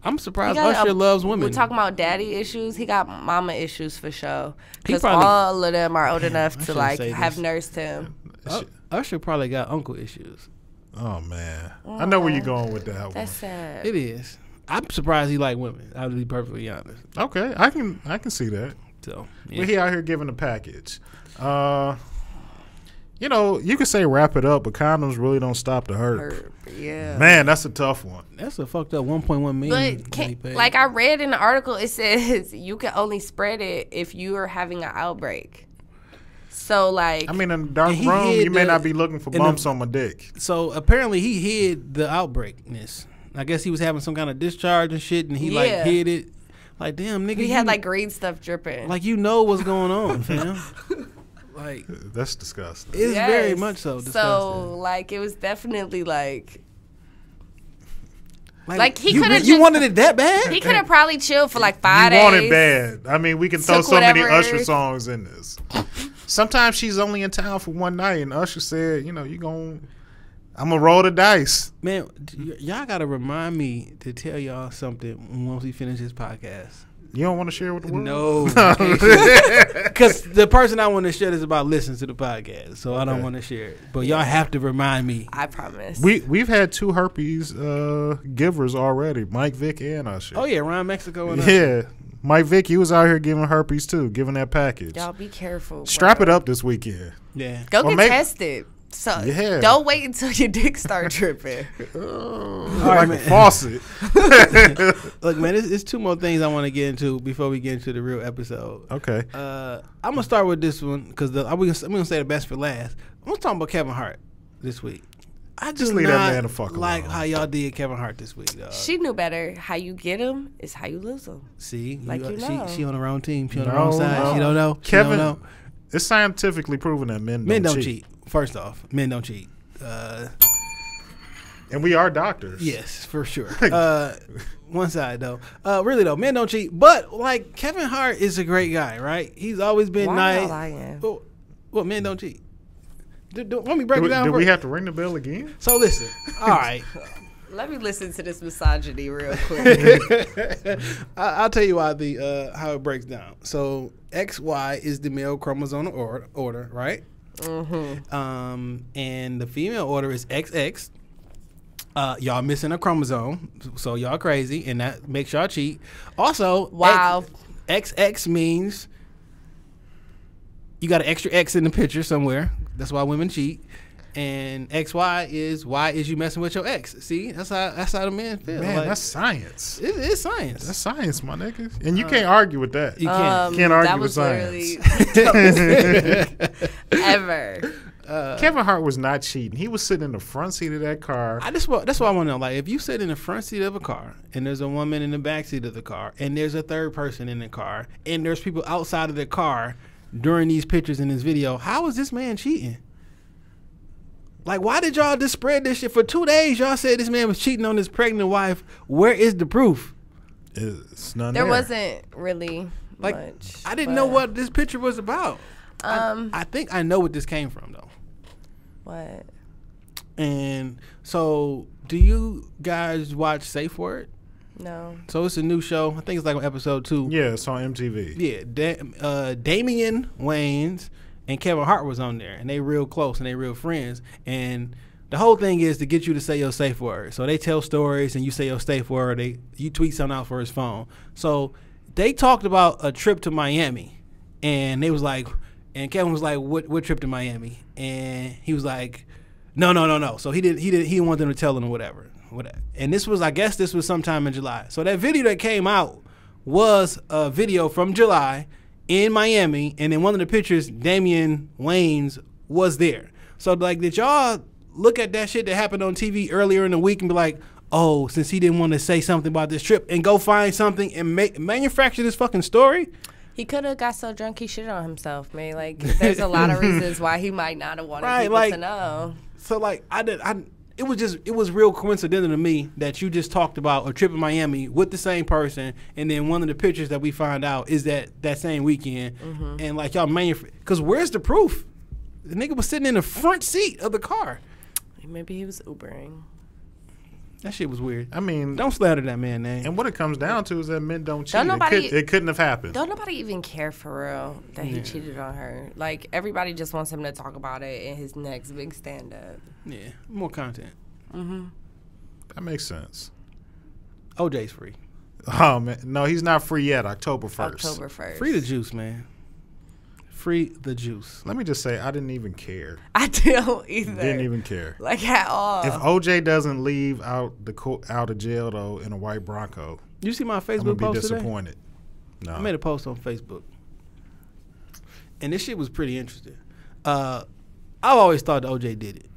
I'm surprised Usher loves women. We're talking about daddy issues. He got mama issues for sure. Because all of them are old enough to like have nursed him. Usher probably got uncle issues. Oh man, I know where you're going with that one. That's sad. It is. I'm surprised he like women. I'll be perfectly honest. Okay, I can see that. So, but he out here giving a package. You know, you could say wrap it up, but condoms really don't stop the hurt. Yeah. Man, that's a tough one. That's a fucked up 1.1 million. But like I read in the article, it says you can only spread it if you are having an outbreak. So like, I mean, in a dark room, you may not be looking for bumps on my dick. So apparently, he hid the outbreakness. I guess he was having some kind of discharge and shit, and he like hid it. Like, damn, nigga, he had like green stuff dripping. Like, you know what's going on, fam. Like, that's disgusting. It's very much so disgusting. So like, it was definitely like he could have. You wanted it that bad? He could have probably chilled for like 5 days. You want it bad. I mean, we can throw so many Usher songs in this. Sometimes she's only in town for one night, and Usher said, you know, I'm gonna roll the dice. Man, y'all gotta remind me to tell y'all something once we finish this podcast. You don't want to share with the world? No. Because the person I want to share is about listening to the podcast, so I don't want to share it. But y'all have to remind me. I promise. We've had 2 herpes givers already, Mike Vick and Usher. Oh, yeah, Ron Mexico and Usher. Mike Vick, he was out here giving herpes too, giving that package. Y'all be careful. Strap it up this weekend. Yeah. Go get tested. So don't wait until your dick start dripping. Like a faucet. Look, man, it's 2 more things I want to get into before we get into the real episode. Okay. I'm gonna start with this one because I'm gonna say the best for last. I'm gonna talk about Kevin Hart this week. I just leave that man the fuck like alone. how y'all did Kevin Hart this week, dog. She knew better. How you get him is how you lose him. See, like she on the wrong team. She on the wrong side. No. She don't know. Kevin, don't know. It's scientifically proven that men don't cheat. First off, men don't cheat. And we are doctors. Yes, for sure. One side though. Really though, men don't cheat. But like Kevin Hart is a great guy, right? He's always been nice. Well, men don't cheat. Want me to break it down? Do we have to ring the bell again? So listen. All right. Let me listen to this misogyny real quick. I'll tell you why how it breaks down. So XY is the male chromosome order, right? Mm-hmm. And the female order is XX. Y'all missing a chromosome, so y'all crazy, and that makes y'all cheat. Also, wow, XX means you got an extra X in the picture somewhere. That's why women cheat. And XY is why is you messing with your ex? See, that's how the men feel. Man, like, that's science. It's science. That's science, my nigga. And you can't argue with that. You can't. You can't argue with science. Ever. Kevin Hart was not cheating. He was sitting in the front seat of that car. That's what I want to know. Like, if you sit in the front seat of a car and there's a woman in the back seat of the car and there's a third person in the car and there's people outside of the car during these pictures in this video, how is this man cheating? Like, why did y'all just spread this shit? For 2 days, y'all said this man was cheating on his pregnant wife. Where is the proof? It's none there. Wasn't really much. I didn't know what this picture was about. I think I know what this came from, though. What? And so, do you guys watch Safe Word? No. So, it's a new show. I think it's like on episode 2. Yeah, it's on MTV. Yeah. Damian Wayans and Kevin Hart was on there, and they real close and they real friends. And the whole thing is to get you to say your safe word. So they tell stories and you say your safe word. You tweet something out for his phone. So they talked about a trip to Miami, and they was like, and Kevin was like, what trip to Miami? And he was like, no. So he didn't want them to tell him or whatever. And I guess this was sometime in July. So that video that came out was a video from July in Miami, and in one of the pictures, Damian Wayans was there. So, like, did y'all look at that shit that happened on TV earlier in the week and be like, oh, since he didn't want to say something about this trip, and go find something and manufacture this fucking story? He could have got so drunk he shit on himself, man. Like, there's a lot of reasons why he might not have wanted people to know. So, like, it was real coincidental to me that you just talked about a trip in Miami with the same person, and then one of the pictures that we find out is that same weekend, and like y'all because where's the proof? The nigga was sitting in the front seat of the car. Maybe he was Ubering. That shit was weird. I mean, don't slander that man's name. And what it comes down to is that men don't cheat. Nobody, it couldn't have happened. Don't nobody even care for real that he cheated on her. Like, everybody just wants him to talk about it in his next big stand-up. Yeah, more content. Mm-hmm. That makes sense. OJ's free. Oh, man. No, he's not free yet. October 1st. October 1st. Free the juice, man. Free the juice. Let me just say, I didn't even care. I don't either. Didn't even care. Like, at all. If OJ doesn't leave out of jail, though, in a white Bronco, you see my Facebook I'm going to be post disappointed. Today? No. I made a post on Facebook. And this shit was pretty interesting. I've always thought that OJ did it,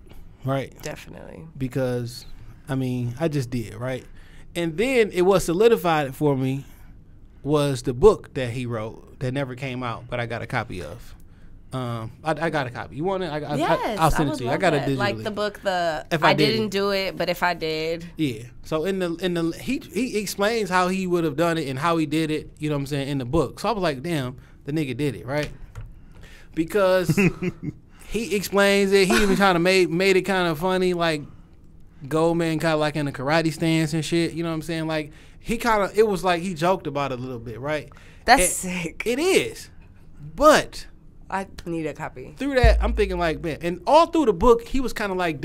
right? Definitely. Because, I mean, I just did, right? And then it was solidified for me was the book that he wrote that never came out, but I got a copy of. I got a copy. You want it? Yes, I'll send it to you. I got it digitally. Like the book, If I didn't do it, but if I did. Yeah. So he explains how he would have done it and how he did it, you know what I'm saying, in the book. So I was like, damn, the nigga did it, right? Because he explains it. He even kind of made it kind of funny, like Goldman kind of like in a karate stance and shit, you know what I'm saying? Like, it was like he joked about it a little bit, right? That's sick. It is. But I need a copy. Through that, I'm thinking like, man, and all through the book, he was kind of like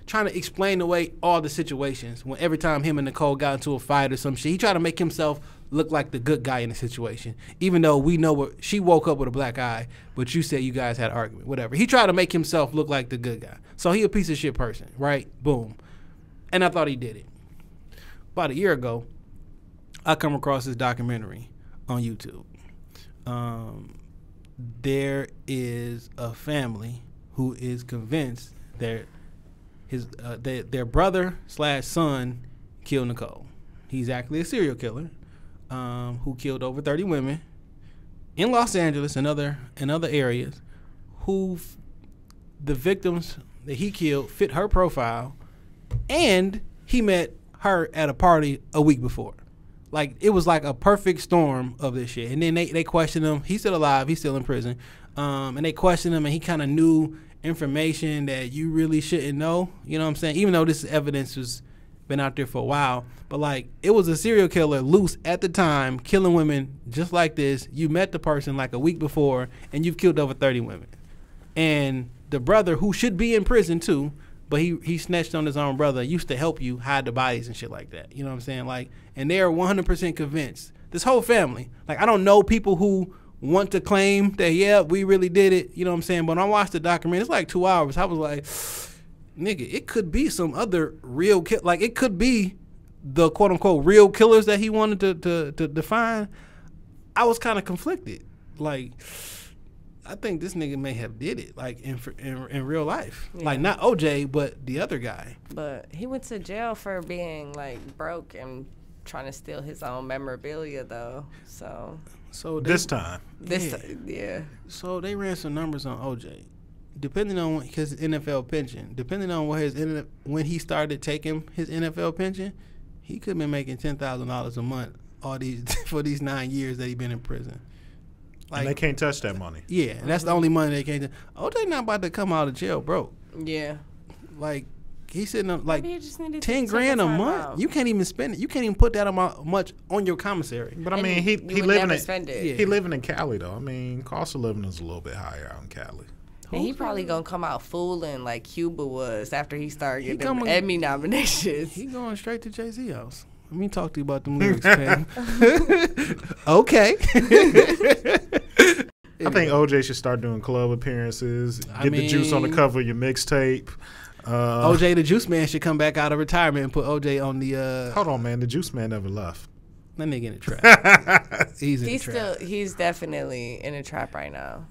trying to explain away all the situations. When every time him and Nicole got into a fight or some shit, he tried to make himself look like the good guy in the situation. Even though we know she woke up with a black eye, but you said you guys had an argument, whatever. He tried to make himself look like the good guy. So he a piece of shit person, right? Boom. And I thought he did it. About a year ago, I come across this documentary on YouTube. There is a family who is convinced that their brother / son killed Nicole. He's actually a serial killer who killed over 30 women in Los Angeles and other areas. Who the victims that he killed fit her profile, and he met her at a party a week before. Like, it was like a perfect storm of this shit. And then they questioned him. He's still alive. He's still in prison. And they questioned him, and he kind of knew information that you really shouldn't know. You know what I'm saying? Even though this evidence has been out there for a while. But, like, it was a serial killer loose at the time, killing women just like this. You met the person like a week before, and you've killed over 30 women. And the brother, who should be in prison too, but he snatched on his own brother, used to help you hide the bodies and shit like that. You know what I'm saying? Like, and they're 100% convinced. This whole family. Like, I don't know people who want to claim that, yeah, we really did it. You know what I'm saying? But when I watched the documentary, it's like 2 hours. I was like, nigga, it could be some other real like, it could be the quote-unquote real killers that he wanted to define. I was kind of conflicted. Like, I think this nigga may have did it, like, in real life. Yeah. Like, not OJ, but the other guy. But he went to jail for being, like, broke and trying to steal his own memorabilia, though. So this time. Yeah. So they ran some numbers on OJ. Depending on his NFL pension, depending on when he started taking his NFL pension, he could have been making $10,000 a month for these 9 years that he been in prison. Like, and they can't touch that money. Yeah, and that's the only money they can't. OJ not about to come out of jail broke. Yeah, like he's sitting on like $10,000 a month. Out. You can't even spend it. You can't even put that much on your commissary. But I mean, he living in Cali though. I mean, cost of living is a little bit higher out in Cali. And he probably gonna come out fooling like Cuba was after he started getting them Emmy nominations. He going straight to Jay-Z house. Let me talk to you about them lyrics, man. Okay. I think OJ should start doing club appearances. Get the juice on the cover of your mixtape. OJ the Juice Man should come back out of retirement and put OJ on the. Hold on, man. The Juice Man never left. That nigga in the trap. He's in the trap. He's definitely in a trap right now.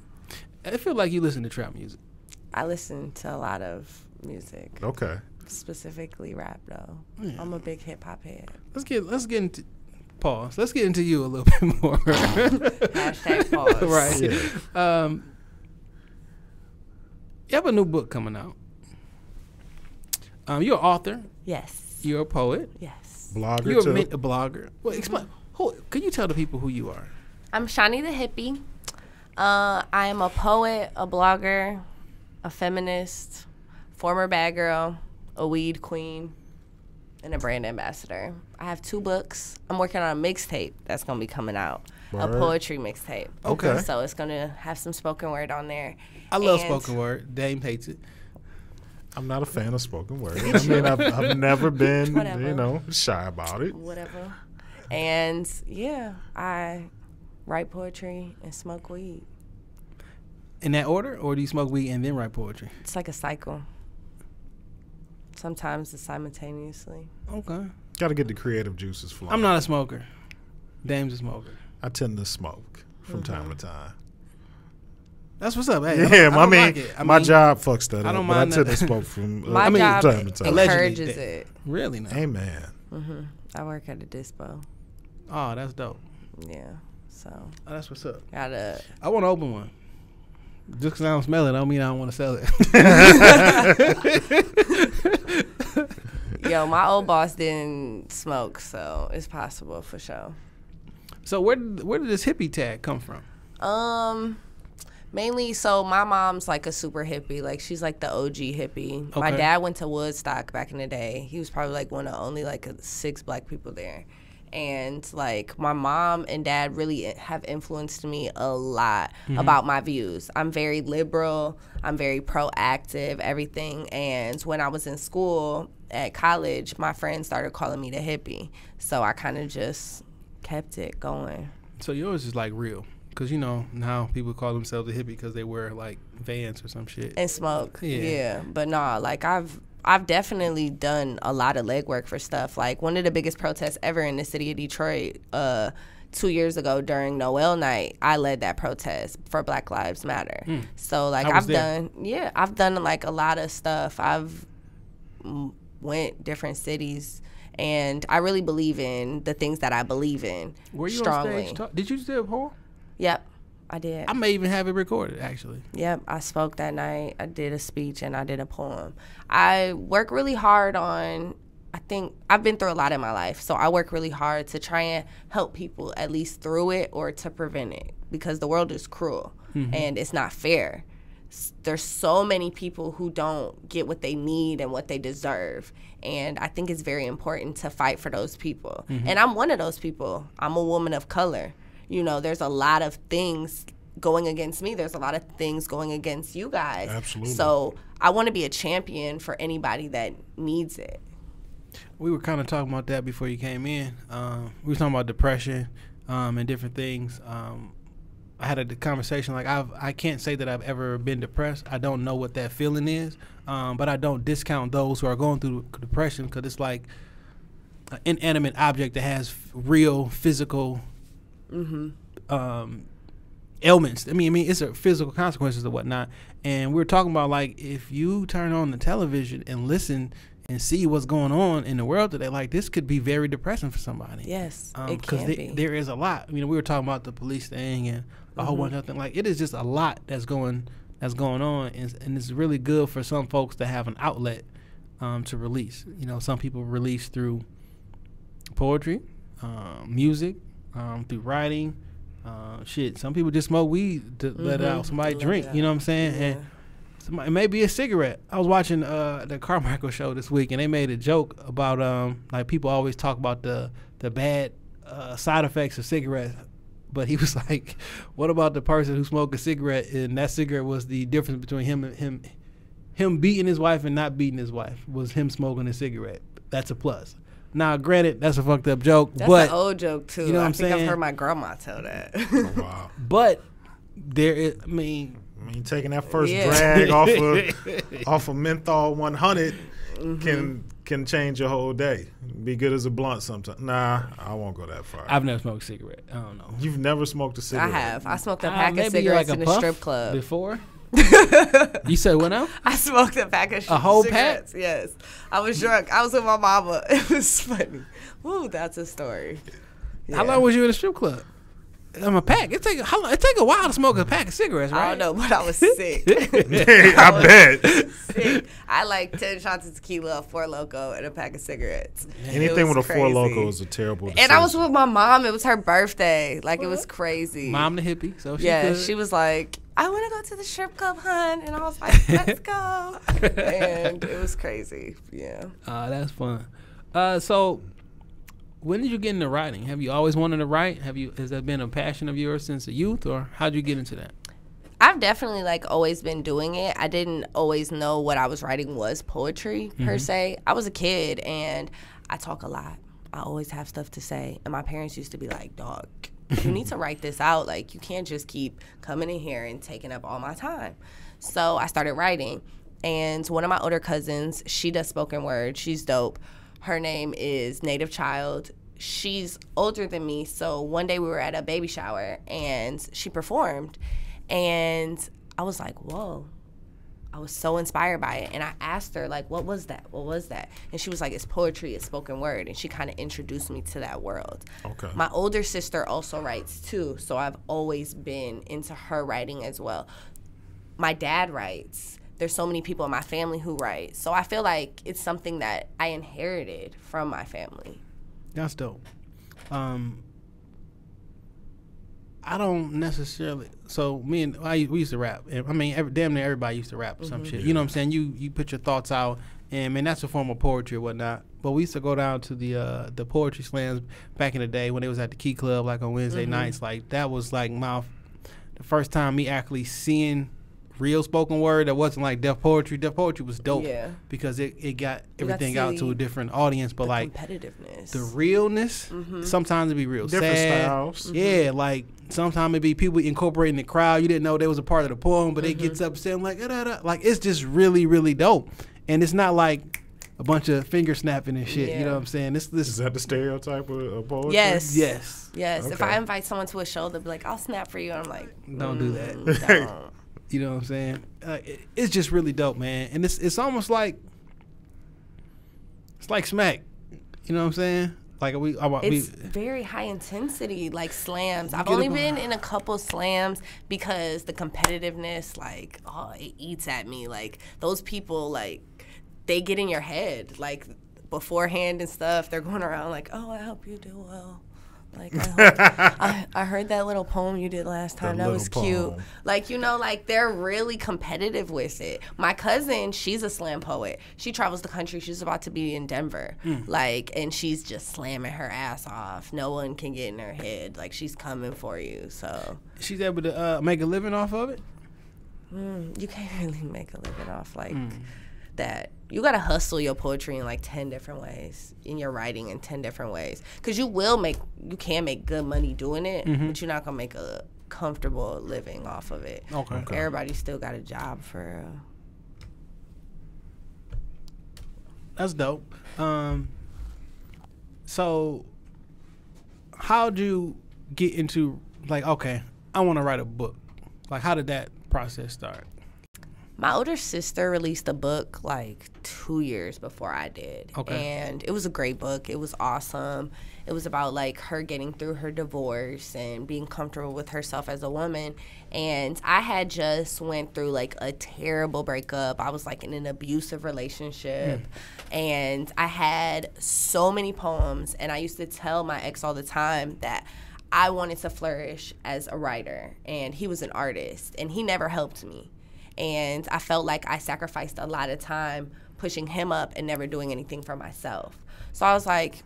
I feel like you listen to trap music. I listen to a lot of music. Okay. Specifically rap though. Yeah. I'm a big hip hop head. Let's get into pause. Let's get into you a little bit more. Hashtag pause. Right. Yeah. You have a new book coming out. You're an author. Yes. You're a poet. Yes. Blogger You're too. a blogger. Well, explain. Can you tell the people who you are? I'm Chani the Hippie. I am a poet, a blogger, a feminist, former bad girl, a weed queen. and a brand ambassador. I have 2 books. I'm working on a mixtape that's going to be coming out, a poetry mixtape. Okay. So it's going to have some spoken word on there. I love spoken word. Dame hates it. I'm not a fan of spoken word. I mean, I've never been, Whatever. shy about it. Whatever. And, yeah, I write poetry and smoke weed. In that order, or do you smoke weed and then write poetry? It's like a cycle. Sometimes it's simultaneously. Okay. Got to get the creative juices flowing. I'm not a smoker. Dame's a smoker. I tend to smoke from time to time. That's what's up. Hey, my job fucks that up. But I tend to smoke from my job time to time. encourages it. Really? No. Amen. I work at a dispo. Oh, that's dope. Yeah. So. Oh, that's what's up. I want to open one. Just because I don't smell it, I don't mean I don't want to sell it. Yo, my old boss didn't smoke, so it's possible for sure. So where did this hippie tag come from? Mainly, so my mom's like a super hippie. Like, she's like the OG hippie. Okay. My dad went to Woodstock back in the day. He was probably like one of only like 6 black people there. And like my mom and dad really have influenced me a lot about my views. I'm very liberal. I'm very proactive, everything. And when I was in school at college, my friends started calling me the hippie. So I kind of just kept it going. So yours is like real. Because, now people call themselves a hippie because they wear, like, Vans or some shit. And smoke. Yeah. But nah, like, I've definitely done a lot of legwork for stuff. Like, one of the biggest protests ever in the city of Detroit 2 years ago during Noel night, I led that protest for Black Lives Matter. So, like, I've done, like, a lot of stuff. I've went different cities. And I really believe in the things that I believe in. Were you strongly. on stage? Did you do a poem? Yep, I did. I may even have it recorded, actually. Yep, I spoke that night. I did a speech and I did a poem. I work really hard on, I think, I've been through a lot in my life, so I work really hard to try and help people at least through it or to prevent it, because the world is cruel and it's not fair. There's so many people who don't get what they need and what they deserve. And I think it's very important to fight for those people. And I'm one of those people. I'm a woman of color. There's a lot of things going against me. There's a lot of things going against you guys. Absolutely. So I want to be a champion for anybody that needs it. We were kind of talking about that before you came in. We were talking about depression and different things. I had a conversation, like, I can't say that I've ever been depressed. I don't know what that feeling is, but I don't discount those who are going through depression, because it's like an inanimate object that has real physical ailments. I mean, it's a physical consequences and whatnot. And we're talking about, like, if you turn on the television and listen and see what's going on in the world today, like, this could be very depressing for somebody. Yes, it can be. There is a lot. We were talking about the police thing and a whole bunch of things. Like, it is just a lot that's going on, and it's really good for some folks to have an outlet to release. Some people release through poetry, music, through writing, some people just smoke weed to let out. Somebody drink, you know what I'm saying? Yeah. And it may be a cigarette. I was watching the Carmichael show this week, and they made a joke about like, people always talk about the bad side effects of cigarettes, but he was like, what about the person who smoked a cigarette and that cigarette was the difference between him beating his wife and not beating his wife, was him smoking a cigarette. That's a plus. Now, granted, that's a fucked up joke. That's but an old joke, too. You know what I'm saying? I've heard my grandma tell that. Oh, wow. But there is, I mean, taking that first drag off of menthol 100 can change your whole day. Be good as a blunt sometimes. Nah, I won't go that far. I've never smoked a cigarette. I don't know. You've never smoked a cigarette? I have. I smoked a pack of cigarettes in a strip club. Before? You said what now? I smoked a pack of whole cigarettes. Yes. I was drunk. I was with my mama. It was funny. Woo, that's a story. Yeah. How long was you in a strip club? I'm a pack. It take a while to smoke a pack of cigarettes, right? I don't know, but I was sick. I bet. Sick. I like 10 shots of tequila, a Four Loko, and a pack of cigarettes. Anything with a Four Loko is a terrible decision. And I was with my mom. It was her birthday. Like, it was crazy. Mom the hippie. So she was like, I want to go to the strip club, hun. And I was like, let's go. And it was crazy. Yeah. That's fun. So when did you get into writing? Have you always wanted to write? Has that been a passion of yours since the youth, or how'd you get into that? I've definitely always been doing it. I didn't always know what I was writing was poetry per se. I was a kid and I talk a lot. I always have stuff to say. And my parents used to be like, dog, you need to write this out. You can't just keep coming in here and taking up all my time. So I started writing. And one of my older cousins, she does spoken word. She's dope. Her name is Native Child. She's older than me. So one day we were at a baby shower and she performed. And I was like, whoa. I was so inspired by it. And I asked her, what was that? What was that? And she was like, it's poetry, it's spoken word. And she kind of introduced me to that world. Okay. My older sister also writes, too. So I've always been into her writing as well. My dad writes. There's so many people in my family who write. So I feel like it's something that I inherited from my family. That's dope. I don't necessarily. So we used to rap. I mean, damn near everybody used to rap or some shit. You know what I'm saying? You put your thoughts out, and man, that's a form of poetry or whatnot. But we used to go down to the poetry slams back in the day when it was at the Key Club, on Wednesday nights. That was the first time me actually seeing real spoken word that wasn't Def Poetry. Def Poetry was dope because it got everything out to a different audience. But competitiveness, the realness, sometimes it be real different sad. Styles. Yeah, sometimes it be people incorporating the crowd. You didn't know they was a part of the poem, but it gets upset. It's just really, really dope. And it's not a bunch of finger snapping and shit. You know what I'm saying? This is that the stereotype of poetry? Yes. Okay. If I invite someone to a show, they'll be like, "I'll snap for you." And I'm like, don't do that. Don't. You know what I'm saying? It's just really dope, man. And it's almost it's like smack. You know what I'm saying? It's very high intensity, slams. I've only been in a couple slams because the competitiveness, it eats at me. Those people, they get in your head, beforehand and stuff. They're going around oh, I hope you do well. I heard that little poem you did last time. That was cute. They're really competitive with it. My cousin, she's a slam poet. She travels the country. She's about to be in Denver. And she's just slamming her ass off. No one can get in her head. She's coming for you. So she's able to make a living off of it? You can't really make a living off that. You gotta hustle your poetry in 10 different ways, in your writing in 10 different ways, because you can make good money doing it, but you're not gonna make a comfortable living off of it. Okay. Everybody still got a job for. That's dope. So, how'd you get into okay, I want to write a book? How did that process start? My older sister released a book 2 years before I did. Okay. And it was a great book. It was awesome. It was about her getting through her divorce and being comfortable with herself as a woman. And I had just went through a terrible breakup. I was in an abusive relationship. And I had so many poems. And I used to tell my ex all the time that I wanted to flourish as a writer. And he was an artist. And he never helped me. And I felt like I sacrificed a lot of time pushing him up and never doing anything for myself. So I was like,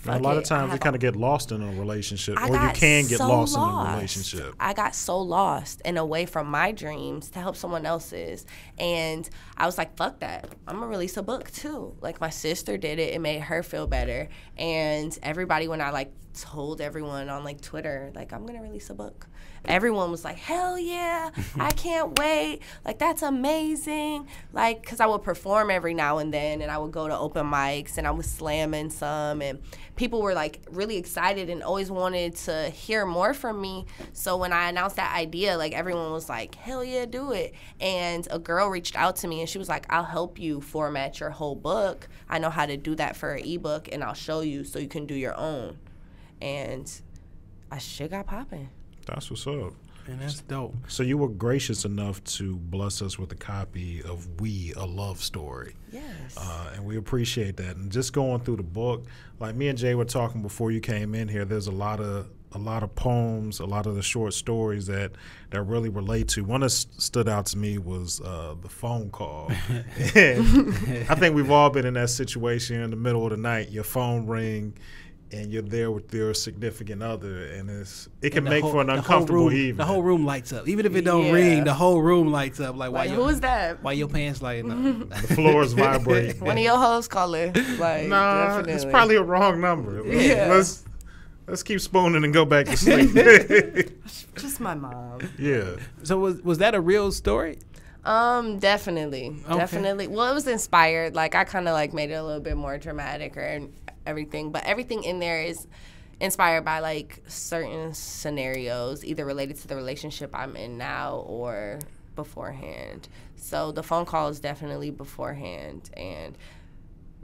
a lot of times you kind of get lost in a relationship, or you can get lost in a relationship. I got so lost and away from my dreams to help someone else's. And I was like, fuck that. I'm going to release a book too. My sister did it. It made her feel better. And everybody, when I told everyone on Twitter, I'm going to release a book, everyone was like, hell yeah, I can't wait. That's amazing. Because I would perform every now and then, and I would go to open mics, and I was slamming some, and people were really excited and always wanted to hear more from me. So when I announced that idea, everyone was like, hell yeah, do it. And a girl reached out to me, and she was like, I'll help you format your whole book. I know how to do that for an ebook, and I'll show you so you can do your own. And shit got popping. That's what's up. And that's dope. So you were gracious enough to bless us with a copy of A Love Story. Yes. And we appreciate that. And just going through the book, me and Jay were talking before you came in here, there's a lot of lot of poems, a lot of the short stories that really relate to. One that stood out to me was the phone call. And I think we've all been in that situation in the middle of the night. Your phone ring, and you're there with your significant other, and it can make for an uncomfortable evening. The whole room lights up, even if it don't ring. The whole room lights up. Like who is that? Why your pants lighting up? The floors vibrate. One of your hoes calling. Like, nah, definitely. It's probably a wrong number. Yeah. Let's keep spooning and go back to sleep. Just my mom. Yeah. So was that a real story? Definitely. Okay. Definitely. Well, it was inspired. Like, I kind of like made it a little bit more dramatic or everything, but everything in there is inspired by like certain scenarios, either related to the relationship I'm in now or beforehand. So the phone call is definitely beforehand, and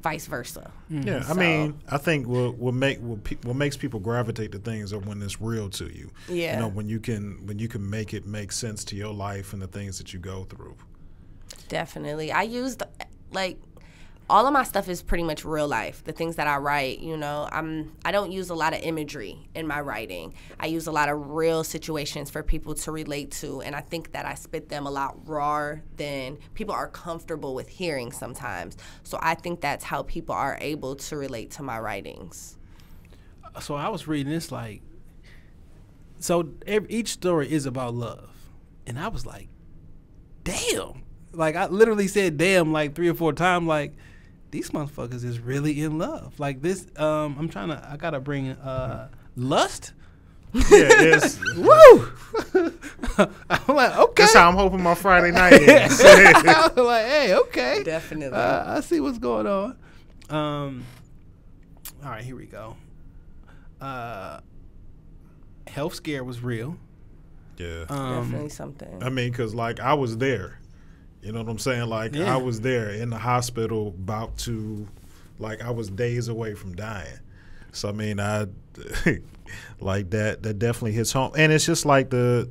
vice versa. Yeah, I mean, I think what makes people gravitate to things are when it's real to you. Yeah, you know, when you can make it make sense to your life and the things that you go through. Definitely, I used like all of my stuff is pretty much real life. The things that I write, you know, I don't use a lot of imagery in my writing. I use a lot of real situations for people to relate to, and I think that I spit them a lot rawer than people are comfortable with hearing sometimes. So I think that's how people are able to relate to my writings. So I was reading this like, so each story is about love, and I was like, damn. Like, I literally said damn like 3 or 4 times, like, these motherfuckers is really in love. Like this, I gotta bring lust. Yeah, it's woo. I'm like, okay. That's how I'm hoping my Friday night is. I was like, hey, okay. Definitely. I see what's going on. All right, here we go. Health scare was real. Yeah. Definitely something. I mean, because like I was there. You know what I'm saying? Like, yeah. I was there in the hospital about to, like, I was days away from dying. So, I mean, like, that definitely hits home. And it's just like the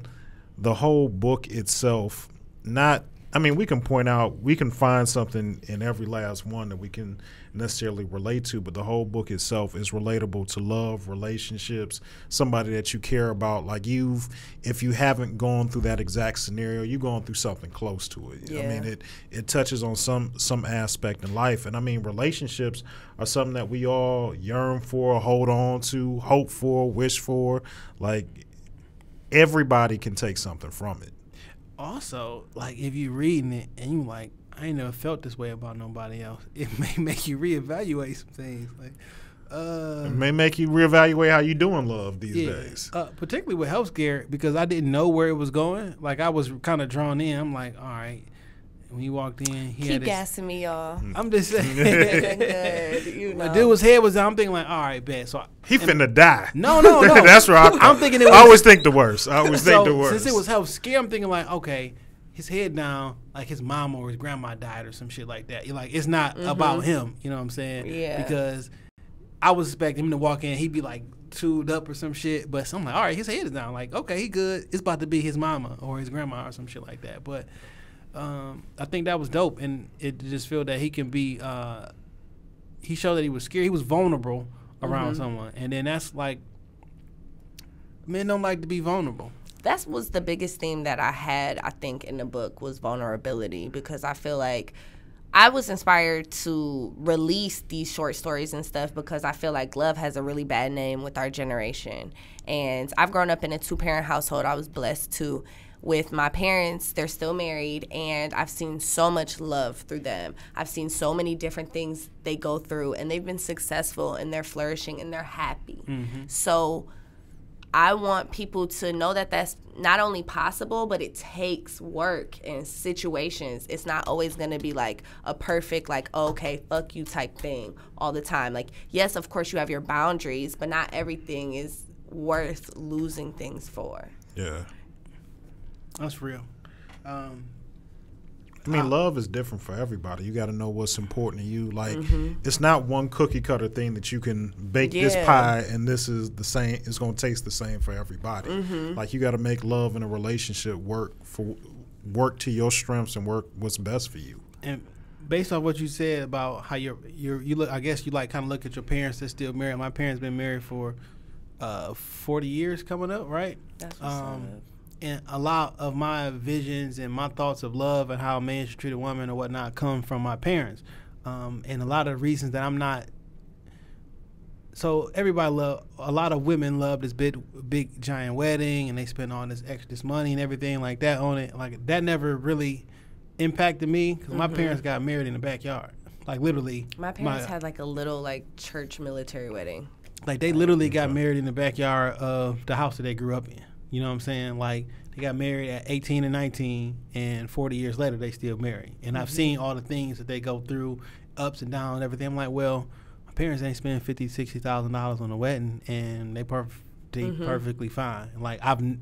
whole book itself, we can point out, we can find something in every last one that we can necessarily relate to, but the whole book itself is relatable to love, relationships, somebody that you care about. Like if you haven't gone through that exact scenario, you've gone through something close to it. Yeah. I mean, it touches on some aspect in life. And I mean, relationships are something that we all yearn for, hold on to, hope for, wish for. Like, everybody can take something from it. Also, like, if you're reading it and you like, I ain't never felt this way about nobody else, it may make you reevaluate some things. Like, it may make you reevaluate how you doing love these days. Particularly with health scare, because I didn't know where it was going. Like, I was kind of drawn in. I'm like, all right. When he walked in, he had Keep gassing me, y'all. I'm just saying. Good, you know. My dude's head was out. I'm thinking like, all right, bet. So he finna die. No. That's what I'm thinking. I always think the worst. Since it was health scare, I'm thinking like, okay, his head down, like his mom or his grandma died or some shit like that. You're like, it's not about him. You know what I'm saying? Yeah. Because I was expecting him to walk in, he'd be like chewed up or some shit. But so I'm like, all right, his head is down. Like, okay, he good. It's about to be his mama or his grandma or some shit like that. But I think that was dope, and it just feel that he can be. He showed that he was scared. He was vulnerable around someone, and then that's like, men don't like to be vulnerable. That was the biggest theme that I had, I think, in the book was vulnerability, because I feel like I was inspired to release these short stories and stuff because I feel like love has a really bad name with our generation. And I've grown up in a 2-parent household. I was blessed too. With my parents, they're still married, and I've seen so much love through them. I've seen so many different things they go through, and they've been successful, and they're flourishing, and they're happy. So I want people to know that that's not only possible, but it takes work and situations. It's not always going to be like a perfect, like, oh, okay, fuck you type thing all the time. Like, yes, of course you have your boundaries, but not everything is worth losing things for. Yeah. That's real. I mean, love is different for everybody. You got to know what's important to you. Like, it's not one cookie cutter thing that you can bake this pie and this is the same. It's going to taste the same for everybody. Like, you got to make love in a relationship work to your strengths and work what's best for you. And based on what you said about how you look, I guess you like kind of look at your parents that's still married. My parents been married for 40 years coming up, right? That's what's up. And a lot of my visions and my thoughts of love and how a man should treat a woman or whatnot come from my parents. And a lot of reasons that I'm not. So a lot of women love this big giant wedding, and they spend all this money and everything like that on it. Like that never really impacted me because my parents got married in the backyard. Like literally. My parents had like a little like church military wedding. Like they literally got married in the backyard of the house that they grew up in. You know what I'm saying? Like they got married at 18 and 19, and 40 years later they still married. And I've seen all the things that they go through, ups and downs and everything. I'm like, well, my parents ain't spending $50,000, $60,000 on a wedding, and they perfectly fine. Like I'm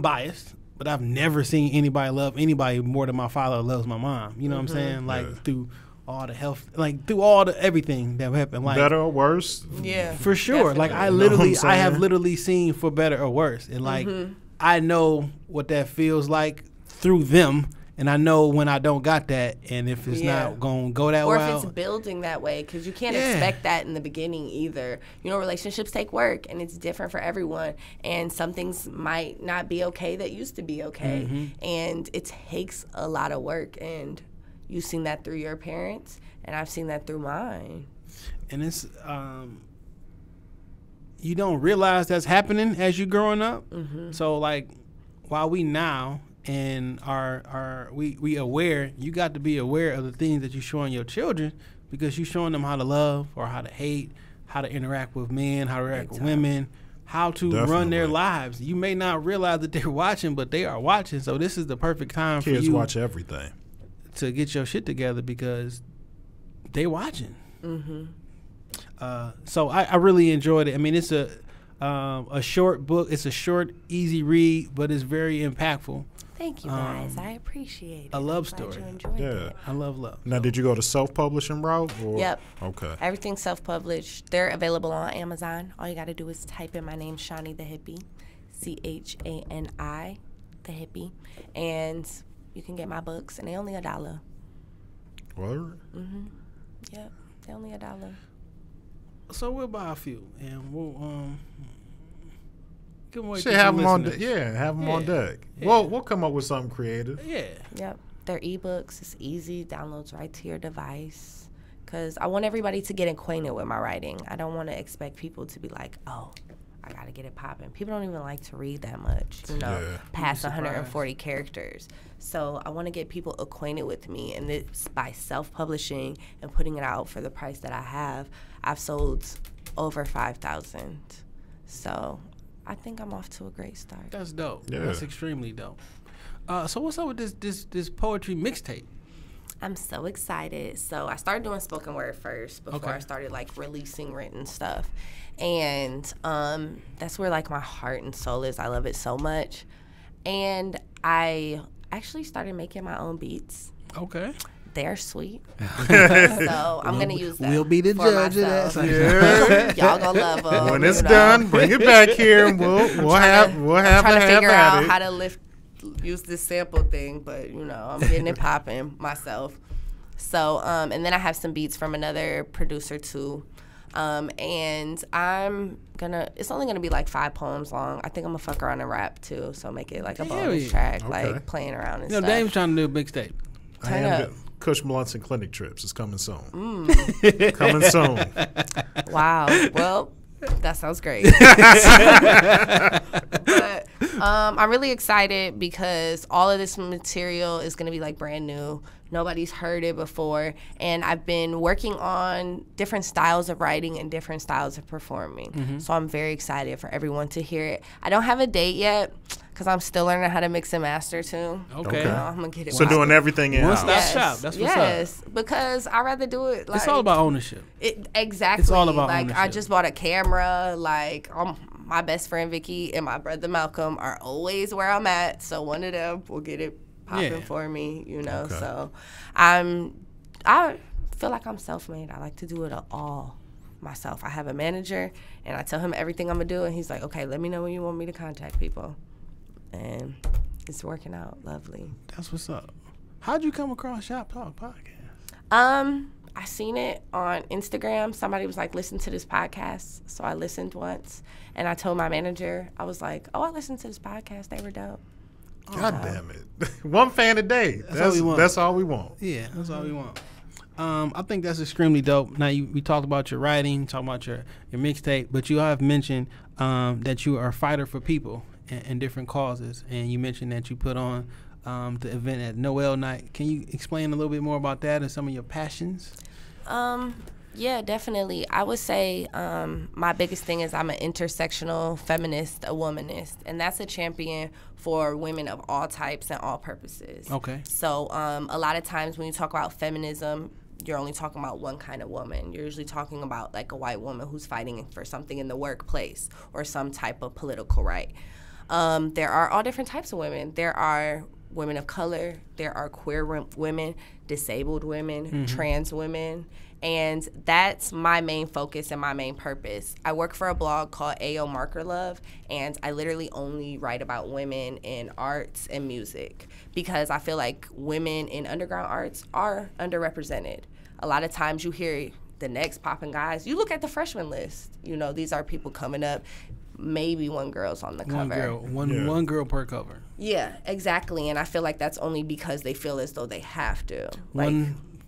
biased, but I've never seen anybody love anybody more than my father loves my mom. You know what I'm saying? Like through all the health, like through all the everything that happened, like better or worse, yeah, for sure. Definitely. Like I have literally seen for better or worse, and like I know what that feels like through them, and I know when I don't got that, and if it's not gonna go that way, or if it's building that way, because you can't expect that in the beginning either. You know, relationships take work, and it's different for everyone, and some things might not be okay that used to be okay, and it takes a lot of work. And you've seen that through your parents, and I've seen that through mine. And it's you don't realize that's happening as you're growing up. So like while we now and we aware, you got to be aware of the things that you're showing your children, because you're showing them how to love or how to hate, how to interact with men, how to interact with women, how to run their lives. You may not realize that they're watching, but they are watching. So this is the perfect time for you. Kids watch everything. To get your shit together because they watching. So I really enjoyed it. I mean, it's a short book. It's a short, easy read, but it's very impactful. Thank you, guys. I appreciate it. A love story. You enjoyed it. I love love. Now, did you go to self-publishing route? Or? Yep. Okay. Everything's self-published. They're available on Amazon. All you got to do is type in my name, Chani the Hippie, Chani the Hippie, and you can get my books, and they only $1. Word? Yep, they only $1. So we'll buy a few, and we'll give them away. Have them on deck. Yeah, have them on deck. Yeah. We'll come up with something creative. Yeah. Yep, they're ebooks. It's easy. Downloads right to your device. Because I want everybody to get acquainted with my writing. I don't want to expect people to be like, oh, I got to get it popping. People don't even like to read that much, past 140 characters. So I want to get people acquainted with me, and this by self-publishing and putting it out for the price that I have. I've sold over 5,000. So I think I'm off to a great start. That's dope. Yeah. That's extremely dope. So what's up with this poetry mixtape? I'm so excited. So I started doing spoken word first before I started like releasing written stuff. And that's where like my heart and soul is. I love it so much. And I actually started making my own beats. Okay. They're sweet. So I'm going to use that. We'll be the judge of that. Yeah. Y'all going to love them. When it's done, bring it back here, and we'll have I'm trying to figure out how to use this sample thing, but I'm getting it popping myself. So and then I have some beats from another producer too. And it's only gonna be like 5 poems long. I think I'm gonna fuck around and rap too, so make it like a bonus track, like playing around and stuff. Dave's trying to do a mixtape. Turn up. Kush Blunts and Clinic Trips is coming soon. Coming soon. Wow. Well, that sounds great. But I'm really excited because all of this material is going to be like brand new. Nobody's heard it before. And I've been working on different styles of writing and different styles of performing. So I'm very excited for everyone to hear it. I don't have a date yet because I'm still learning how to mix and master too. Okay. I'm going to get it. So doing everything in house. One-stop shop. That's what's up. Yes, because I'd rather do it like... It's all about ownership. Exactly. It's all about like ownership. I just bought a camera. Like my best friend Vicky and my brother Malcolm are always where I'm at. So one of them will get it popping for me, Okay. So I feel like I'm self-made. I like to do it all myself. I have a manager, and I tell him everything I'm gonna do, and he's like, "Okay, let me know when you want me to contact people," and it's working out lovely. That's what's up. How'd you come across Shop Talk Podcast? I I seen it on Instagram. Somebody was like, listen to this podcast. So I listened once, and I told my manager, I was like, oh, I listened to this podcast. They were dope. God damn it. One fan a day. That's all we want. That's all we want. Yeah, that's all we want. I think that's extremely dope. Now, we talked about your writing, talked about your mixtape, but you have mentioned that you are a fighter for people and different causes. And you mentioned that you put on the event at Noel Night. Can you explain a little bit more about that and some of your passions? Yeah, definitely. I would say my biggest thing is I'm an intersectional feminist, a womanist, and that's a champion for women of all types and all purposes. Okay. So a lot of times when you talk about feminism, you're only talking about one kind of woman. You're usually talking about like a white woman who's fighting for something in the workplace or some type of political right. There are all different types of women. There are women of color, there are queer women, disabled women, trans women, and that's my main focus and my main purpose. I work for a blog called AO Marker Love, and I literally only write about women in arts and music because I feel like women in underground arts are underrepresented. A lot of times you hear the next popping guys, you look at the freshman list, you know, these are people coming up, maybe one girl's on the cover. One girl per cover. Yeah, exactly, and I feel like that's only because they feel as though they have to.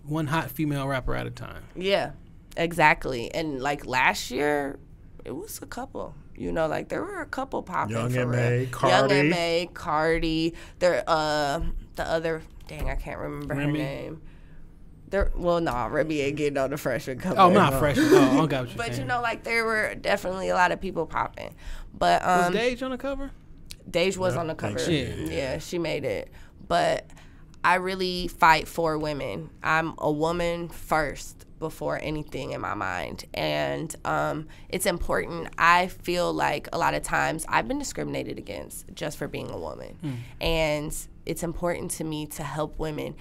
One hot female rapper at a time. Yeah, exactly. And like last year, it was a couple. You know, like there were a couple popping. Young M.A., Cardi. Young M.A., Cardi. There, the other, dang, I can't remember her name. Remy ain't getting on the freshman cover. Oh, not freshman. Oh, I got what you're But saying. you know, like there were definitely a lot of people popping. But was Dage on the cover? Dage was on the cover. Yeah, she made it. But I really fight for women. I'm a woman first before anything in my mind. And it's important. I feel like a lot of times I've been discriminated against just for being a woman. And it's important to me to help women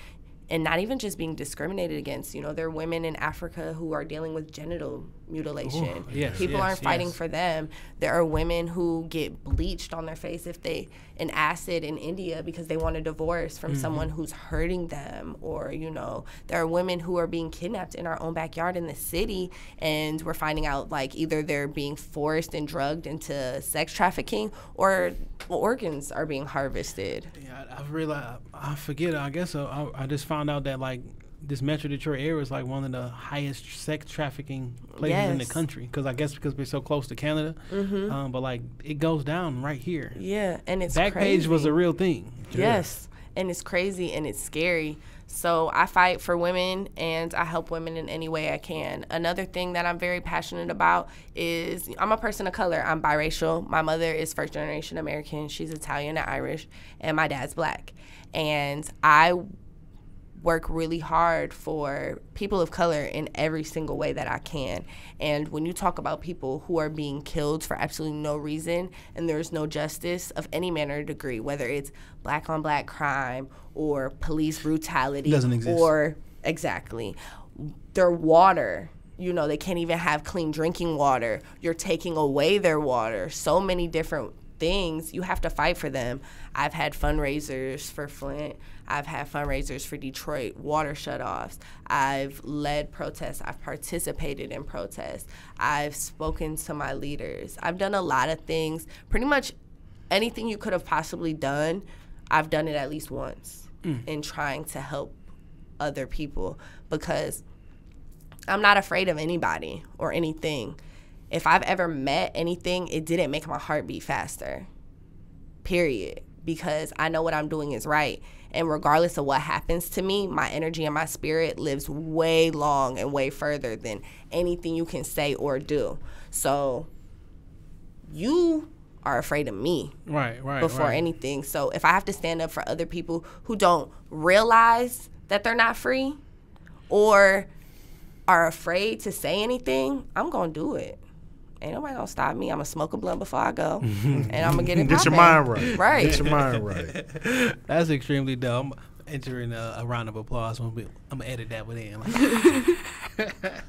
and not even just being discriminated against. You know, there are women in Africa who are dealing with genital mutilation. People aren't fighting for them. There are women who get bleached on their face in acid in India because they want a divorce from someone who's hurting them. Or, you know, there are women who are being kidnapped in our own backyard in the city, and we're finding out like either they're being forced and drugged into sex trafficking or organs are being harvested. Yeah, I've realized, I forget, I guess I just found out that like this Metro Detroit area is like one of the highest sex trafficking places in the country. Because we're so close to Canada. But like it goes down right here. Yeah, and it's Backpage crazy. was a real thing. Yes, and it's crazy and it's scary. So I fight for women and I help women in any way I can. Another thing that I'm very passionate about is I'm a person of color. I'm biracial. My mother is first generation American. She's Italian and Irish, and my dad's black. And I work really hard for people of color in every single way that I can. And when you talk about people who are being killed for absolutely no reason and there's no justice of any manner or degree, whether it's black on black crime or police brutality, doesn't exist. Or exactly their water, you know, they can't even have clean drinking water. You're taking away their water. So many different things. You have to fight for them. I've had fundraisers for Flint. I've had fundraisers for Detroit, water shutoffs. I've led protests. I've participated in protests. I've spoken to my leaders. I've done a lot of things. Pretty much anything you could have possibly done, I've done it at least once in trying to help other people, because I'm not afraid of anybody or anything. If I've ever met anything, it didn't make my heart beat faster, period, because I know what I'm doing is right. And regardless of what happens to me, my energy and my spirit lives way long and way further than anything you can say or do. So you are afraid of me before anything. So if I have to stand up for other people who don't realize that they're not free or are afraid to say anything, I'm going to do it. Ain't nobody gonna stop me. I'm gonna smoke a blunt before I go, and I'm gonna get it poppin'. Get your mind right. Right. Get your mind right. That's extremely dope. I'm entering a round of applause. I'm gonna edit that within.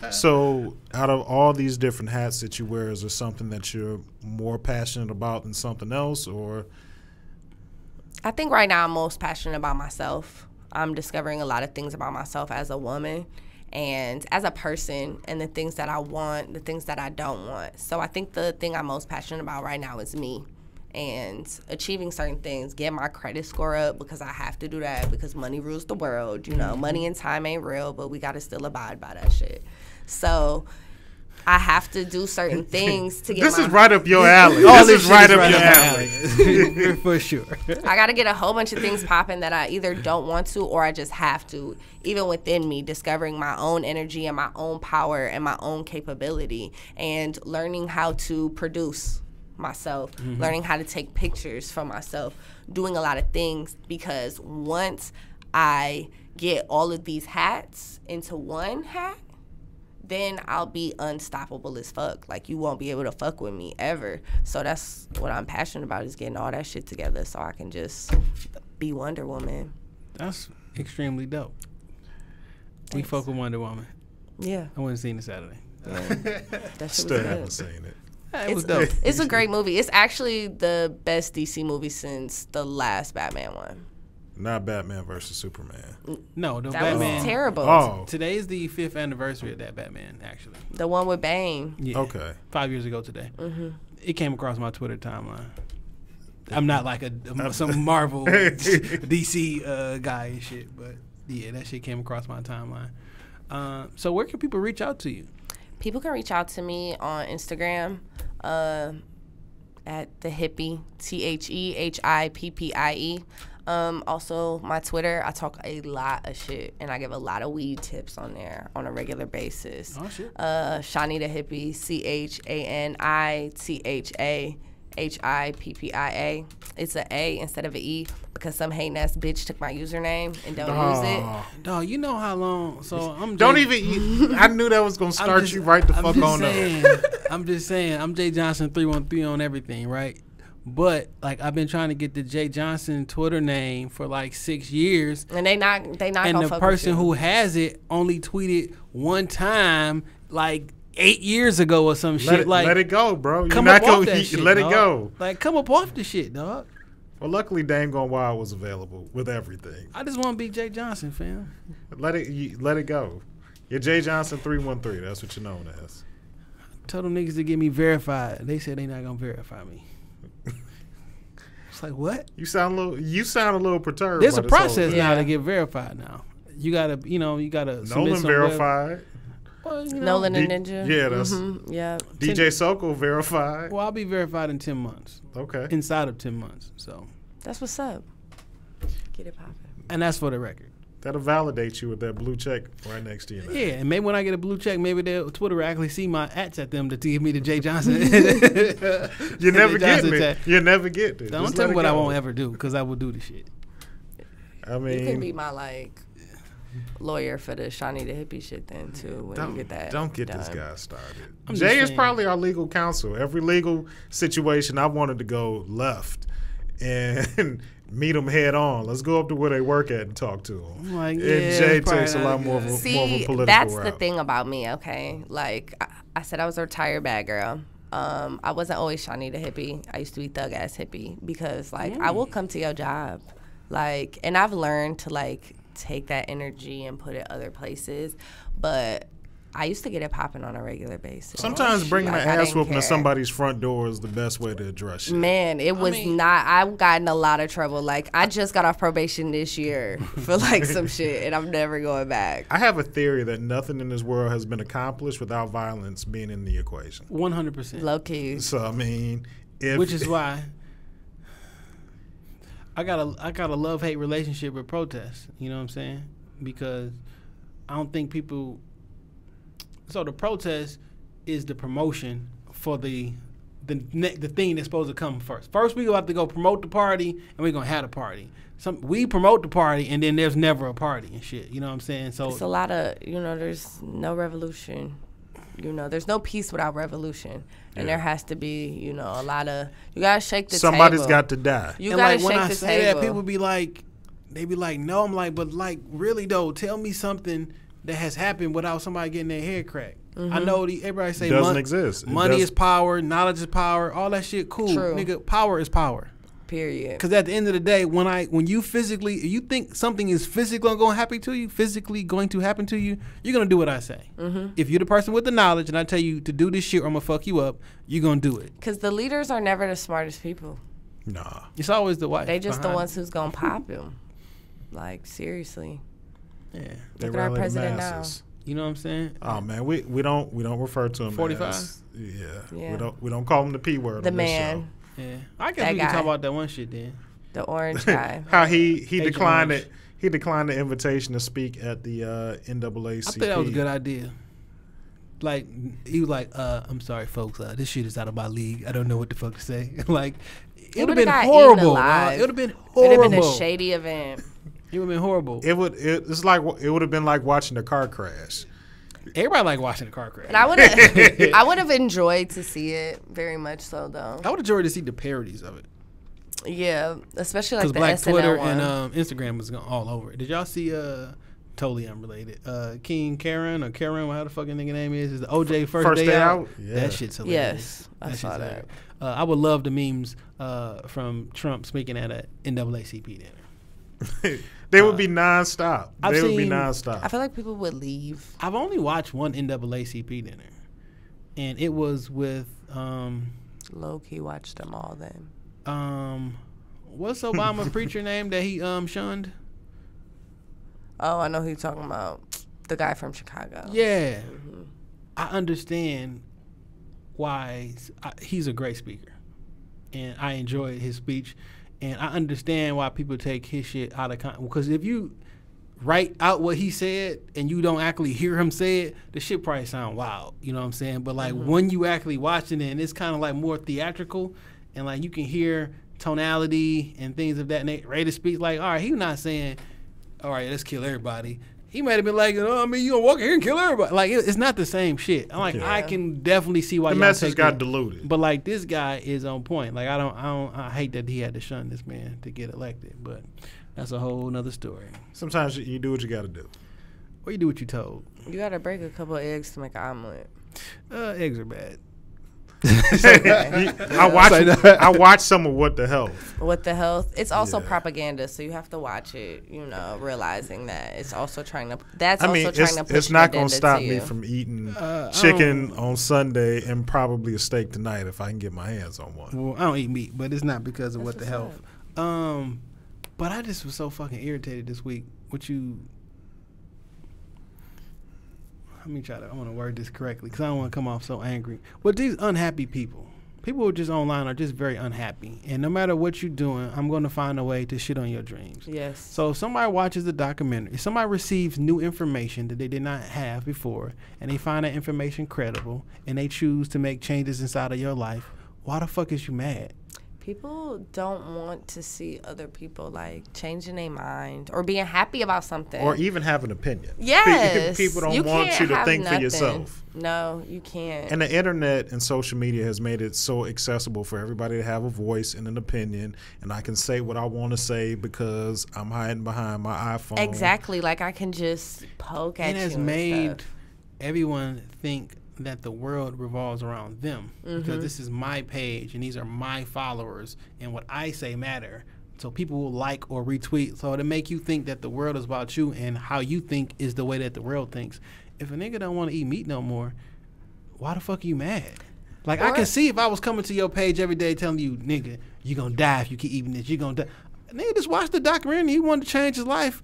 So, out of all these different hats that you wear, is there something that you're more passionate about than something else, or? I think right now I'm most passionate about myself. I'm discovering a lot of things about myself as a woman, and as a person, and the things that I want, the things that I don't want. So I think the thing I'm most passionate about right now is me and achieving certain things, get my credit score up, because I have to do that because money rules the world. You know, money and time ain't real, but we got to still abide by that shit. So I have to do certain things to get this is right up your alley. This is right up your alley. For sure. I got to get a whole bunch of things popping that I either don't want to or I just have to. Even within me, discovering my own energy and my own power and my own capability, and learning how to produce myself, learning how to take pictures for myself, doing a lot of things, because once I get all of these hats into one hat, then I'll be unstoppable as fuck. Like, you won't be able to fuck with me ever. So that's what I'm passionate about, is getting all that shit together so I can just be Wonder Woman. That's extremely dope. Thanks. We fuck with Wonder Woman. Yeah. I went and seen it Saturday. Yeah. That shit Still was haven't good. seen it. It was dope. It's a great movie. It's actually the best DC movie since the last Batman one. Not Batman versus Superman. No, the That Batman. was terrible. Oh, Today is the 5th anniversary of that Batman, actually. The one with Bane. Yeah. okay. 5 years ago today. It came across my Twitter timeline. I'm not like some Marvel DC guy and shit, but yeah, that shit came across my timeline. So where can people reach out to you? People can reach out to me on Instagram at the Hippie, TheHippie. Also, my Twitter, I talk a lot of shit, and I give a lot of weed tips on there on a regular basis. Oh, shit. Chani the Hippie, ChaniTheHippie. It's an A instead of an E, because some hating ass bitch took my username and don't use it. Dog, you know how long? So I'm Don't Jay, even. I knew that was gonna start you right the fuck on up. I'm just saying. I'm Jay Johnson 313 on everything, right? But like, I've been trying to get the Jay Johnson Twitter name for like 6 years, And they not and gonna the fuck person with you. who has it only tweeted one time, like 8 years ago or some shit. Like, let it go, bro. You're come not up off gonna that shit, let it dog. go. Like, come up off the shit, dog. Well, luckily, Dame Gone Wild was available with everything. I just want to be Jay Johnson, fam. Let it go. You're Jay Johnson 313. That's what you're known as. Told them niggas to get me verified. They said they not gonna verify me. It's like, what? You sound a little perturbed. There's by a this whole process thing. now Yeah. to get verified now. You gotta submit Nolan some web- verified. Well, you know, Nolan and Ninja. Yeah, that's Yeah. DJ Sokol verified. well, I'll be verified in 10 months. Okay. Inside of 10 months. So, That's what's up. Get it poppin'. and that's for the record. That'll validate you with that blue check right next to you. Yeah, and maybe when I get a blue check, maybe Twitter will actually see my @s at them to give me the Jay Johnson. You never Jay get Johnson it. tag. You never get it. Don't Just tell let me it what I go. won't ever do, because I will do the shit. I You can be mean, my lawyer for the Chani the Hippie shit then too. When you get that, don't get this done. guy started. I'm Jay just is saying. probably our legal counsel. Every legal situation, I wanted to go left and meet them head on. Let's go up to where they work at and talk to them. I'm like, And yeah, Jay it's probably takes a not lot more of good. a See, political that's route. the thing about me, okay? Like, I said I was a retired bad girl. I wasn't always Chani the Hippie. I used to be thug ass hippie, because like I will come to your job, like, and I've learned to like take that energy and put it other places, but I used to get it popping on a regular basis. Sometimes bringing Like, an I ass didn't whooping to care. somebody's front door is the best way to address shit. Man, it was not. I've gotten a lot of trouble. Like, I just got off probation this year for like some shit, and I'm never going back. I have a theory that nothing in this world has been accomplished without violence being in the equation. 100%. Low key. So I mean, if Which is why I got a love-hate relationship with protests. You know what I'm saying? Because I don't think people. So the protest is the promotion for the thing that's supposed to come first. First, we have to go promote the party, and we're gonna have a party. We promote the party, and then there's never a party and shit. You know what I'm saying? So It's a lot of, there's no revolution. There's no peace without revolution. And there has to be, a lot of, you got to shake the somebody's table. got to die. You and got to like when shake I the say table. that, people be like, they be like, no. I'm like, but like, really though, tell me something that has happened without somebody getting their hair cracked. I know everybody say Doesn't exist. It Money does- is power, knowledge is power, all that shit. Cool, True. nigga. Power is power. Period. Because at the end of the day, when you think something is physically going to happen to you, you're going to do what I say. Mm-hmm. If you're the person with the knowledge and I tell you to do this shit or I'm going to fuck you up, you're going to do it. Because the leaders are never the smartest people. Nah. It's always the wife. They just the ones who's going to pop them. Like, seriously. Yeah. Look at our president now. You know what I'm saying? Oh man, we don't refer to him 45. as we don't call him the P word. The on man. This show. Yeah. I guess we can talk about that one shit then. The orange guy. How he declined it. He declined the invitation to speak at the NAACP. I think that was a good idea. Like he was like, "I'm sorry, folks. This shit is out of my league. I don't know what the fuck to say." Like it would have been horrible. It would have been horrible. It would have been a shady event. It would have been horrible. It would have been like watching a car crash. Everybody like watching a car crash. And I would have enjoyed to see it very much so though. I would have enjoyed to see the parodies of it. Yeah, especially like the Black SNL Twitter one. and Instagram was all over it. Did y'all see? Totally unrelated. King Karen or Karen, how the fucking nigga name is the OJ first day out. Yeah. That shit's hilarious. Yes, I saw that. I would love the memes from Trump speaking at a NAACP dinner. They would be nonstop. I feel like people would leave. I've only watched one NAACP dinner, and it was with low key watched them all then. What's Obama preacher name that he shunned? Oh, I know who you're talking about. The guy from Chicago. Yeah. Mm-hmm. I understand why he's a great speaker, and I enjoyed his speech. And I understand why people take his shit out of context. Because if you write out what he said and you don't actually hear him say it, the shit probably sound wild. You know what I'm saying? But like when you actually watching it, and it's kind of like more theatrical, and like you can hear tonality and things of that nature. Rate of speech, like, all right, he's not saying, all right, let's kill everybody. He might have been like, oh, I mean, you gonna walk in here and kill everybody. Like, it's not the same shit. I'm like, I can definitely see why the message got diluted. But like, this guy is on point. Like, I hate that he had to shun this man to get elected. But that's a whole nother story. Sometimes you do what you got to do. Or you do what you told. You gotta break a couple of eggs to make an omelet. Eggs are bad. I watched some of What the Health. What the Health? It's also propaganda, so you have to watch it. You know, realizing that it's also trying to. It's not going to stop me from eating chicken on Sunday and probably a steak tonight if I can get my hands on one. Well, I don't eat meat, but it's not because of What the Health. But I just was so fucking irritated this week. I want to word this correctly because I don't want to come off so angry. But these unhappy people who are just online are just very unhappy. And no matter what you're doing, I'm going to find a way to shit on your dreams. Yes. So if somebody watches the documentary, if somebody receives new information that they did not have before, and they find that information credible, and they choose to make changes inside of your life, why the fuck is you mad? People don't want to see other people like changing their mind or being happy about something. Or even have an opinion. Yes. People don't want you to think for yourself. No, you can't. And the internet and social media has made it so accessible for everybody to have a voice and an opinion. And I can say what I want to say because I'm hiding behind my iPhone. Exactly. Like I can just poke at you. It has made everyone think that the world revolves around them because this is my page and these are my followers and what I say matter. So people will like or retweet. So to make you think that the world is about you and how you think is the way that the world thinks. If a nigga don't want to eat meat no more, why the fuck are you mad? Like I can see if I was coming to your page every day telling you, nigga, you gonna die if you keep eating this. You gonna die. Nigga just watched the documentary and he wanted to change his life.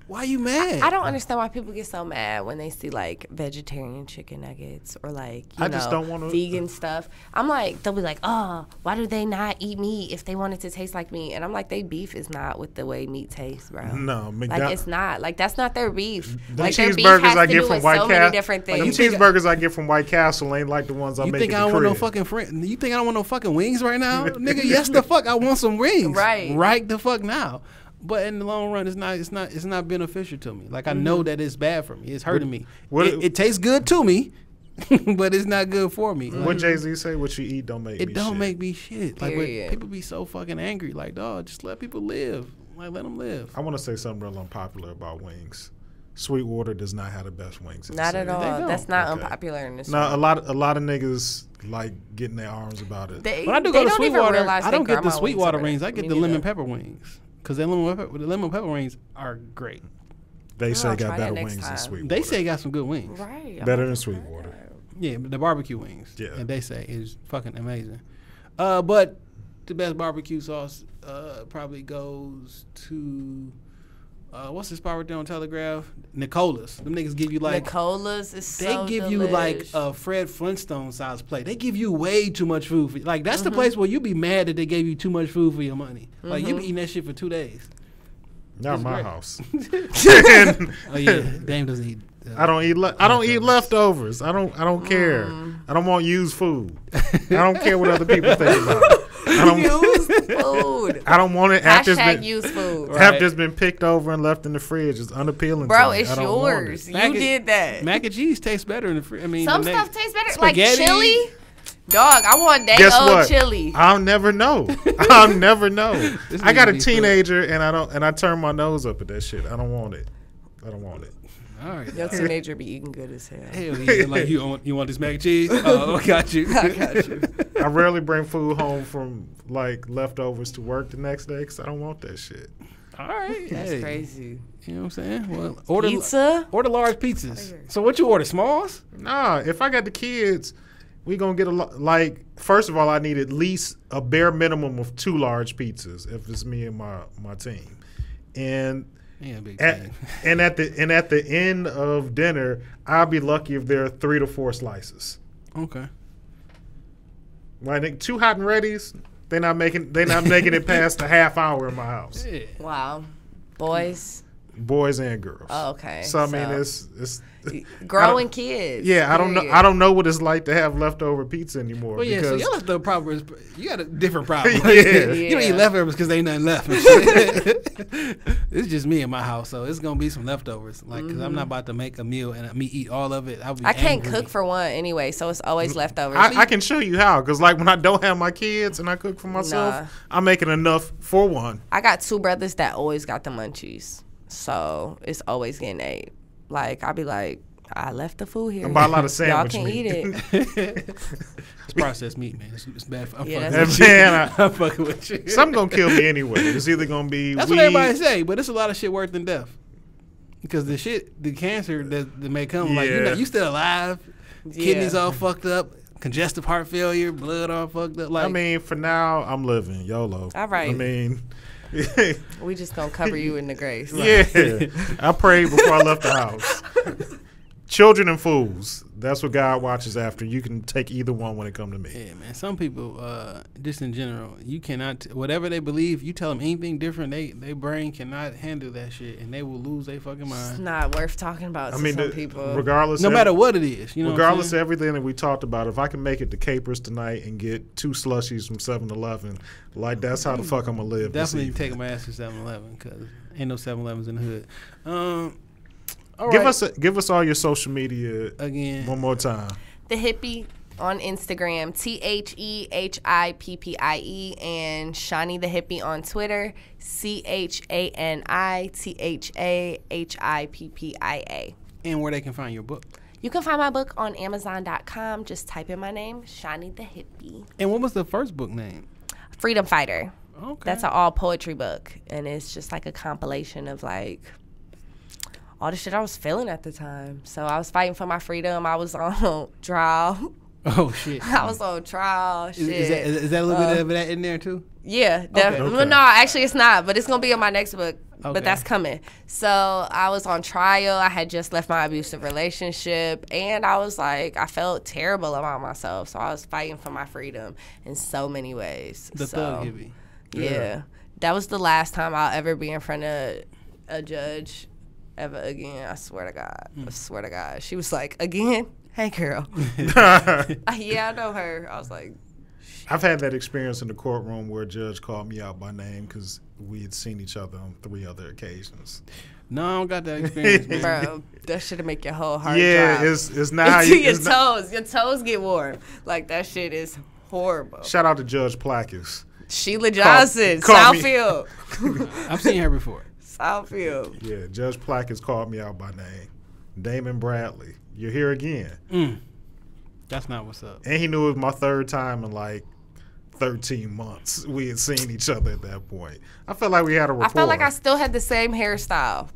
Why you mad? I don't understand why people get so mad when they see like vegetarian chicken nuggets or like just don't want to vegan stuff. I'm like, they'll be like, oh, why do they not eat meat if they want it to taste like meat? And I'm like, they beef is not with the way meat tastes, bro. No, like it's not. Like that's not their beef. The like cheeseburgers I get from White Castle, different things. Like the cheeseburgers I get from White Castle ain't like the ones I make. You think I don't want no fucking You think I don't want no fucking wings right now, nigga? Yes, the fuck I want some wings. Right the fuck now. But in the long run, it's not beneficial to me. Like I know that it's bad for me. It's hurting me. It tastes good to me, but it's not good for me. What Jay-Z say? What you eat don't make me shit. It don't make me shit. Like people be so fucking angry. Like, dog, just let people live. Like let them live. I want to say something real unpopular about wings. Sweetwater does not have the best wings. Not at all. That's not unpopular in this. No, a lot of niggas like getting their arms about it. When I do go to Sweetwater, I don't get the Sweetwater wings. I get the lemon pepper wings because the lemon pepper wings are great. They say got better wings than Sweetwater. They say got some good wings. Right. Better than Sweetwater. Yeah, but the barbecue wings. Yeah. And they say is fucking amazing. But the best barbecue sauce probably goes to what's the spot right there on Telegraph? Nicola's. Them niggas give you like Nicola's is so they give delish. you like a Fred Flintstone size plate. They give you way too much food. Like that's the place where you be mad that they gave you too much food for your money. Like you be eating that shit for 2 days. Not my house. Oh yeah, Dame doesn't eat. I don't eat leftovers. I don't care. I don't want used food. I don't care what other people think about it. Used food. I don't want it after used food. After it's been picked over and left in the fridge. It's unappealing. Bro, to me. it's yours. You did that. Mac and cheese tastes better in the fridge. I mean, some stuff tastes better. Spaghetti. Like chili. Dog, I want day old chili. I'll never know. I'll never know. I got a teenager and I turn my nose up at that shit. I don't want it. All right. Your teenager be eating good as hell. Hell yeah. Like you want this mac and cheese? Oh, I got you. I rarely bring food home from like leftovers to work the next day because I don't want that shit. All right. That's crazy. You know what I'm saying? Well, order large pizzas. So what you order? Smalls? Nah, if I got the kids, we gonna get like first of all, I need at least a bare minimum of 2 large pizzas if it's me and my team. And at the end of dinner, I'll be lucky if there are 3 to 4 slices. Okay. Like 2 hot and readies, they're not making it past a half hour in my house. Yeah. Wow. Boys and girls. Oh, okay. So I mean it's growing kids. Yeah, I don't know what it's like to have leftover pizza anymore. Well, yeah, so your leftover problem is you got a different problem. Yeah. You don't eat leftovers because there ain't nothing left. It's just me in my house, so it's gonna be some leftovers. Like, because I'm not about to make a meal and me eat all of it. I can't cook for one anyway, so it's always leftovers. I can show you how, because like when I don't have my kids and I cook for myself, I'm making enough for one. I got 2 brothers that always got the munchies, so it's always getting ate. Like, I'll be like, I left the food here. I buy a lot of sandwich Y'all can meat. eat it. It's processed meat, man. It's bad. I'm fucking with you. Something gonna kill me anyway. It's either gonna be That's what everybody say, but it's a lot of shit worse than death. Because the cancer that may come, like you still alive, kidneys all fucked up, congestive heart failure, blood all fucked up. Like, I mean, for now, I'm living YOLO. All right. I mean, we just gonna cover you in the grace. Yeah, I prayed before I left the house. Children and fools. That's what God watches after. You can take either one when it comes to me. Yeah, man. Some people, just in general, you cannot, whatever they believe, you tell them anything different, they brain cannot handle that shit, and they will lose their fucking mind. It's not worth talking about to some people. Regardless, no matter what it is. You know regardless of everything that we talked about, if I can make it to Capers tonight and get 2 slushies from 7-Eleven, like that's how the fuck I'm going to live. Definitely taking my ass to 7-Eleven because ain't no 7-Elevens in the hood. All give us all your social media again one more time. The Hippie on Instagram, TheHippie, and Chani the Hippie on Twitter, ChaniTheHippia. And where they can find your book. You can find my book on Amazon.com. Just type in my name, Chani the Hippie. And what was the first book name? Freedom Fighter. Okay. That's an all poetry book, and it's just like a compilation of like all the shit I was feeling at the time. So I was fighting for my freedom. I was on trial. Oh, shit. I was on trial. Shit. Is that a little bit of that in there, too? Yeah. Okay. Well, no, actually, it's not. But it's going to be in my next book. Okay. But that's coming. So I was on trial. I had just left my abusive relationship. And I was like, I felt terrible about myself. So I was fighting for my freedom in so many ways. The thug hippie. Yeah. That was the last time I'll ever be in front of a judge ever again. I swear to God. I swear to God. She was like, again? Hey, girl. Yeah, I know her. I was like, shit. I've had that experience in the courtroom where a judge called me out by name because we had seen each other on 3 other occasions. No, I don't got that experience, man. Bro, that shit make your whole heart drop. It's not how you... your toes. Your toes get warm. Like, that shit is horrible. Shout out to Judge Placus. Sheila Johnson, Southfield. I've seen her before. Southfield. Yeah, Judge Plackett called me out by name. Damon Bradley, you're here again. That's not what's up. And he knew it was my third time in like 13 months. We had seen each other at that point. I felt like we had a rapport. I felt like I still had the same hairstyle.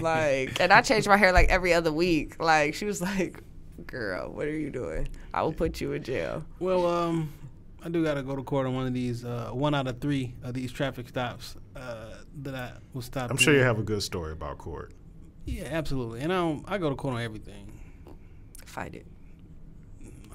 Like, and I changed my hair like every other week. Like, she was like, girl, what are you doing? I will put you in jail. Well, I do got to go to court on one of these, 1 out of 3 of these traffic stops that I was stopped. I'm sure you have a good story about court. Yeah, absolutely. And I go to court on everything. Fight it.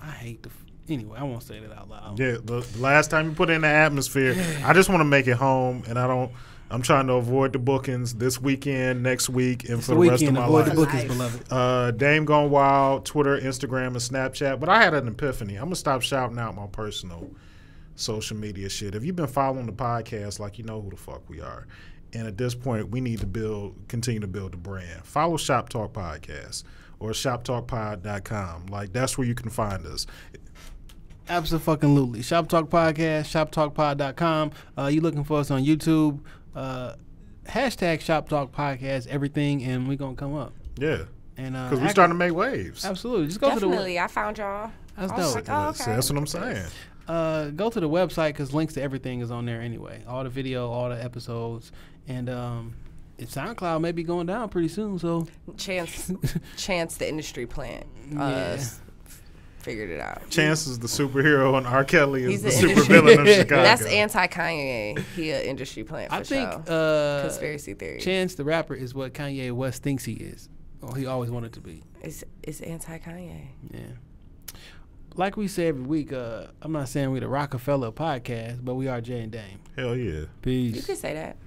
I hate anyway, I won't say that out loud. Yeah, the last time you put it in the atmosphere, I just want to make it home, and I'm trying to avoid the bookings this weekend, next week, and for the rest of my life. Avoid the bookings, beloved. Dame Gone Wild, Twitter, Instagram, and Snapchat. But I had an episany. I'm going to stop shouting out my personal social media shit. If you've been following the podcast, like, you know who the fuck we are. And at this point, we need to continue to build the brand. Follow Shop Talk Podcast or shoptalkpod.com. Like, that's where you can find us. Absolutely. Shop Talk Podcast, shoptalkpod.com. You looking for us on YouTube. Hashtag Shop Talk Podcast, everything, and we're going to come up. Yeah. And because we're starting to make waves. Absolutely. Just go Definitely. I found y'all. That's dope. like, okay. That's what I'm saying. Go to the website because links to everything is on there anyway. All the video, all the episodes, and SoundCloud may be going down pretty soon. So Chance, the industry plant, figured it out. Chance is the superhero, and R. Kelly is the supervillain of Chicago. That's anti-Kanye. He an industry plant. For I think conspiracy theory. Chance the rapper is what Kanye West thinks he is, or he always wanted to be. It's anti-Kanye. Yeah. Like we say every week, I'm not saying we're the Rockefeller podcast, but we are Jay and Dame. Hell yeah. Peace. You could say that.